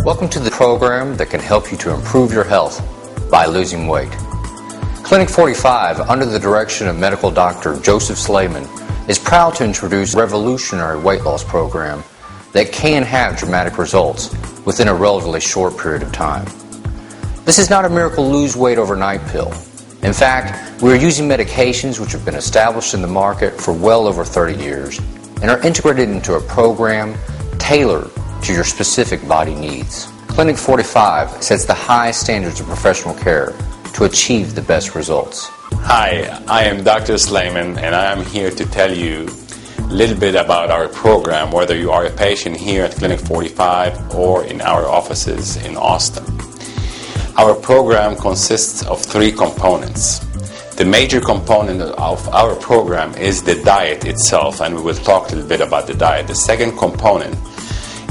Welcome to the program that can help you to improve your health by losing weight. Clinic 45, under the direction of medical doctor Joseph Slayman, is proud to introduce a revolutionary weight loss program that can have dramatic results within a relatively short period of time. This is not a miracle lose weight overnight pill. In fact, we are using medications which have been established in the market for well over 30 years and are integrated into a program tailored to your specific body needs. Clinic 45 sets the highest standards of professional care to achieve the best results. Hi, I am Dr. Slayman, and I am here to tell you a little bit about our program, whether you are a patient here at Clinic 45 or in our offices in Austin. Our program consists of 3 components. The major component of our program is the diet itself, and we will talk a little bit about the diet. The second component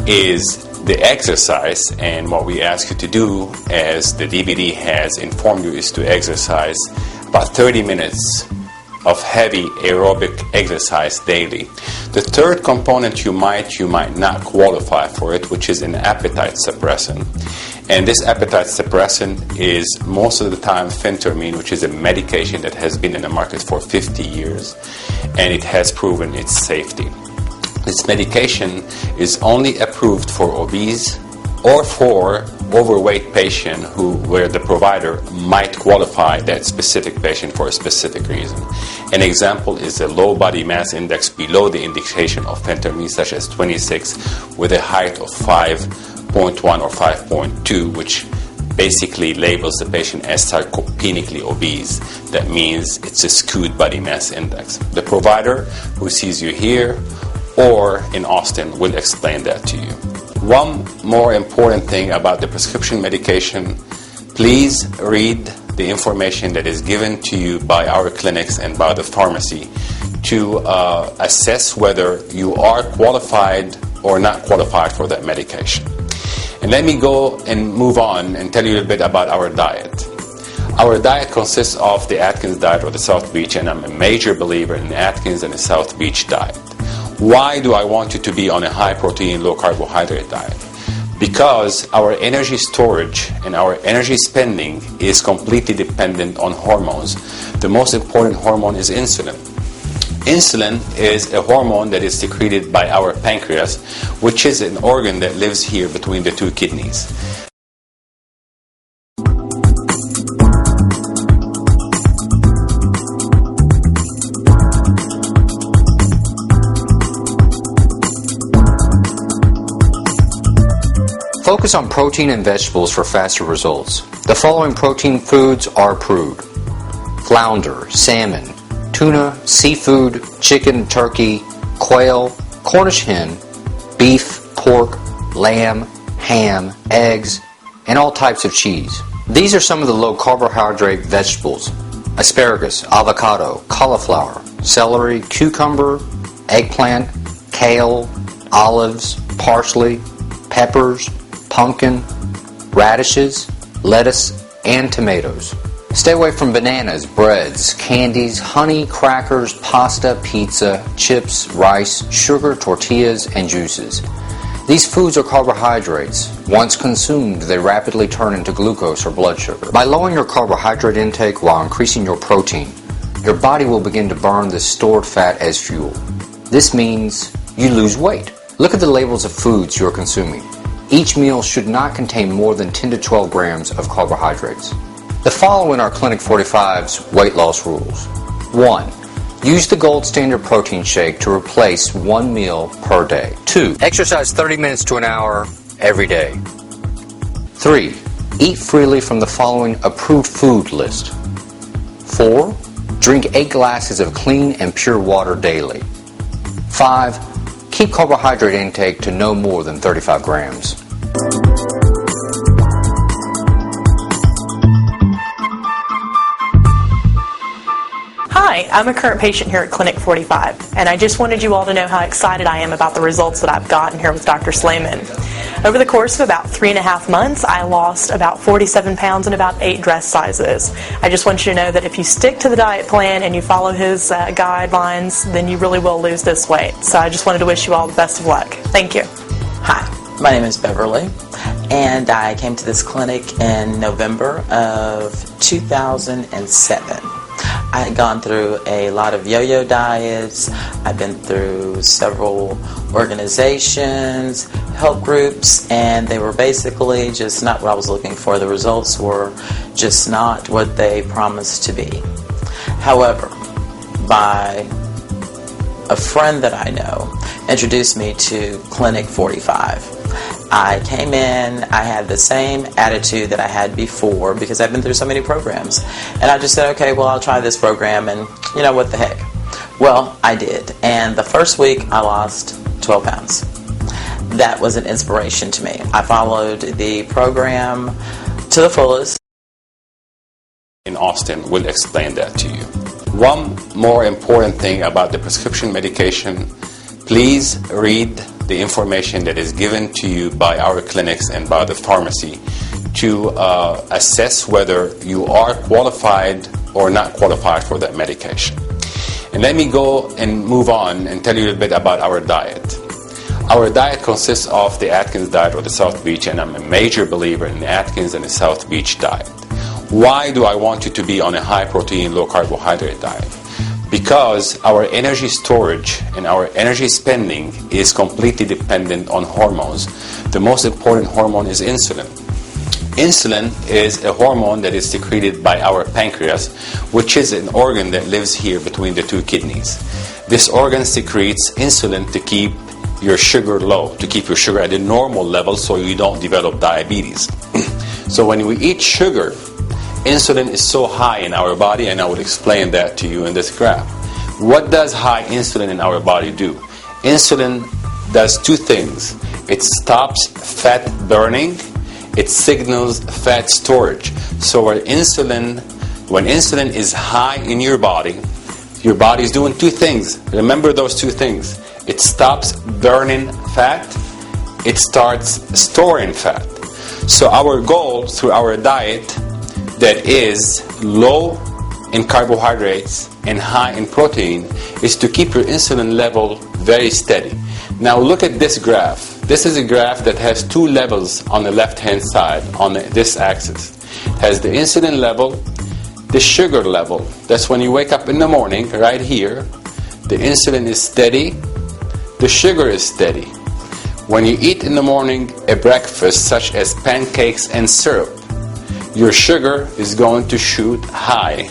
is the exercise, and what we ask you to do, as the DVD has informed you, is to exercise about 30 minutes of heavy aerobic exercise daily. The third component you might not qualify for it, which is an appetite suppressant. And this appetite suppressant is most of the time phentermine, which is a medication that has been in the market for 50 years, and it has proven its safety. This medication is only approved for obese or for overweight patient where the provider might qualify that specific patient for a specific reason. An example is a low body mass index below the indication of phentermine, such as 26, with a height of 5.1 or 5.2, which basically labels the patient as sarcopenically obese. That means it's a skewed body mass index. The provider who sees you here or in Austin will explain that to you. One more important thing about the prescription medication: please read the information that is given to you by our clinics and by the pharmacy to assess whether you are qualified or not qualified for that medication. And let me go and move on and tell you a little bit about our diet. Our diet consists of the Atkins diet or the South Beach, and I'm a major believer in the Atkins and the South Beach diet. Why do I want you to be on a high protein, low carbohydrate diet? Because our energy storage and our energy spending is completely dependent on hormones. The most important hormone is insulin. Insulin is a hormone that is secreted by our pancreas, which is an organ that lives here between the 2 kidneys. Focus on protein and vegetables for faster results. The following protein foods are approved: flounder, salmon, tuna, seafood, chicken, turkey, quail, Cornish hen, beef, pork, lamb, ham, eggs, and all types of cheese. These are some of the low carbohydrate vegetables: asparagus, avocado, cauliflower, celery, cucumber, eggplant, kale, olives, parsley, peppers, pumpkin, radishes, lettuce, and tomatoes. Stay away from bananas, breads, candies, honey, crackers, pasta, pizza, chips, rice, sugar, tortillas, and juices. These foods are carbohydrates. Once consumed, they rapidly turn into glucose or blood sugar. By lowering your carbohydrate intake while increasing your protein, your body will begin to burn this stored fat as fuel. This means you lose weight. Look at the labels of foods you are consuming. Each meal should not contain more than 10 to 12 grams of carbohydrates. The following are Clinic 45's weight loss rules. 1. Use the gold standard protein shake to replace one meal per day. 2. Exercise 30 minutes to an hour every day. 3. Eat freely from the following approved food list. 4. Drink 8 glasses of clean and pure water daily. 5. Keep carbohydrate intake to no more than 35 grams. Hi, I'm a current patient here at Clinic 45, and I just wanted you all to know how excited I am about the results that I've gotten here with Dr. Slayman. Over the course of about 3.5 months, I lost about 47 pounds and about 8 dress sizes. I just want you to know that if you stick to the diet plan and you follow his guidelines, then you really will lose this weight. So I just wanted to wish you all the best of luck. Thank you. Hi, my name is Beverly, and I came to this clinic in November of 2007. I had gone through a lot of yo-yo diets. I've been through several organizations, help groups, and they were basically just not what I was looking for. The results were just not what they promised to be. However, by a friend that I know introduced me to Clinic 45. I came in, I had the same attitude that I had before because I've been through so many programs. And I just said, okay, well, I'll try this program and, you know, what the heck. Well, I did. And the first week, I lost 12 pounds. That was an inspiration to me. I followed the program to the fullest. In Austin, we'll explain that to you. One more important thing about the prescription medication, please read the information that is given to you by our clinics and by the pharmacy to assess whether you are qualified or not qualified for that medication. And let me go and move on and tell you a little bit about our diet. Our diet consists of the Atkins diet or the South Beach, and I'm a major believer in the Atkins and the South Beach diet. Why do I want you to be on a high protein, low carbohydrate diet? Because our energy storage and our energy spending is completely dependent on hormones. The most important hormone is insulin. Insulin is a hormone that is secreted by our pancreas, which is an organ that lives here between the 2 kidneys. This organ secretes insulin to keep your sugar low, to keep your sugar at a normal level so you don't develop diabetes. So when we eat sugar, insulin is so high in our body, and I will explain that to you in this graph. What does high insulin in our body do? Insulin does 2 things. It stops fat burning. It signals fat storage. So when insulin is high in your body is doing 2 things. Remember those 2 things. It stops burning fat. It starts storing fat. So our goal through our diet that is low in carbohydrates and high in protein is to keep your insulin level very steady. Now look at this graph. This is a graph that has 2 levels on the left hand side on this axis. It has the insulin level, the sugar level. That's when you wake up in the morning, right here. The insulin is steady, the sugar is steady. When you eat in the morning a breakfast such as pancakes and syrup, your sugar is going to shoot high.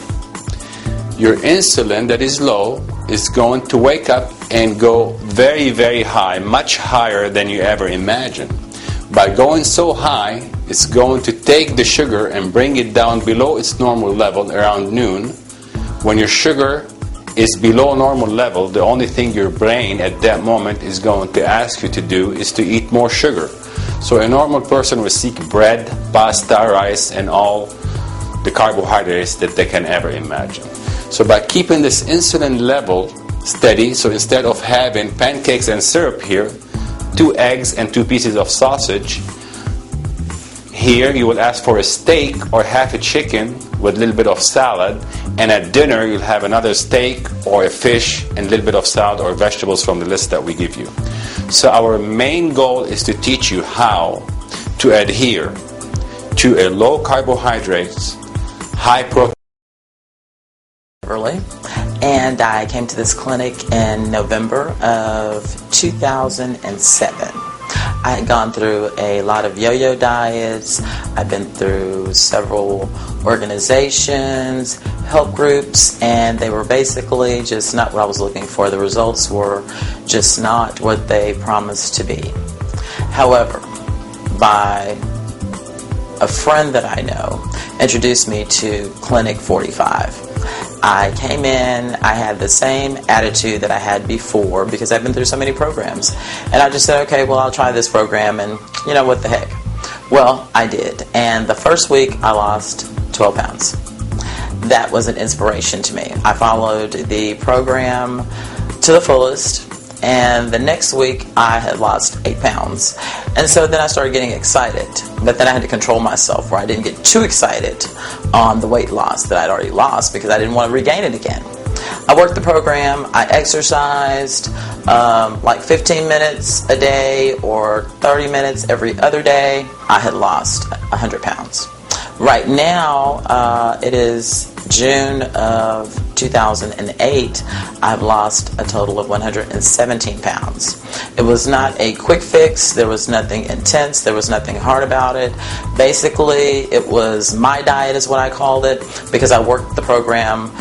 Your insulin that is low is going to wake up and go very, very high, much higher than you ever imagined. By going so high, it's going to take the sugar and bring it down below its normal level around noon. When your sugar is below normal level, the only thing your brain at that moment is going to ask you to do is to eat more sugar. So a normal person will seek bread, pasta, rice, and all the carbohydrates that they can ever imagine. So by keeping this insulin level steady, so instead of having pancakes and syrup here, 2 eggs and 2 pieces of sausage, here you will ask for a steak or half a chicken with a little bit of salad, and at dinner you'll have another steak or a fish and a little bit of salad or vegetables from the list that we give you. So our main goal is to teach you how to adhere to a low carbohydrates, high protein. And I came to this clinic in November of 2007. I had gone through a lot of yo-yo diets. I've been through several organizations, help groups, and they were basically just not what I was looking for. The results were just not what they promised to be. However, by a friend that I know introduced me to Clinic 45. I came in, I had the same attitude that I had before because I've been through so many programs. And I just said, okay, well, I'll try this program and, you know, what the heck. Well, I did. And the first week, I lost 12 pounds. That was an inspiration to me. I followed the program to the fullest. And the next week, I had lost 8 pounds. And so then I started getting excited. But then I had to control myself where I didn't get too excited on the weight loss that I'd already lost because I didn't want to regain it again. I worked the program. I exercised like 15 minutes a day or 30 minutes every other day. I had lost 100 pounds. Right now, it is June of 2008, I've lost a total of 117 pounds. It was not a quick fix. There was nothing intense. There was nothing hard about it. Basically, it was my diet is what I called it because I worked the program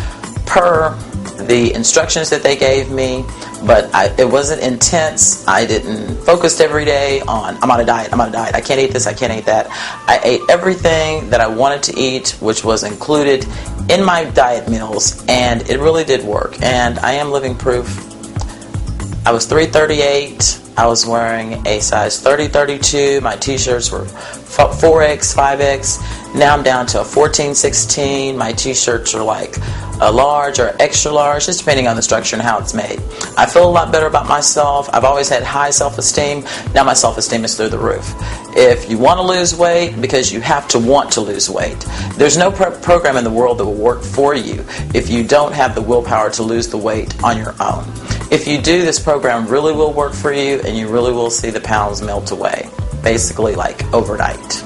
per the instructions that they gave me, but it wasn't intense. I didn't focus every day on, I'm on a diet, I can't eat this, I can't eat that. I ate everything that I wanted to eat, which was included in my diet meals, and it really did work. And I am living proof. I was 338. I was wearing a size 30-32. My t-shirts were 4X, 5X. Now I'm down to a 14-16. My t-shirts are like a large or extra large, just depending on the structure and how it's made. I feel a lot better about myself. I've always had high self-esteem. Now my self-esteem is through the roof. If you want to lose weight, because you have to want to lose weight, there's no program in the world that will work for you if you don't have the willpower to lose the weight on your own. If you do, this program really will work for you, and you really will see the pounds melt away, basically like overnight.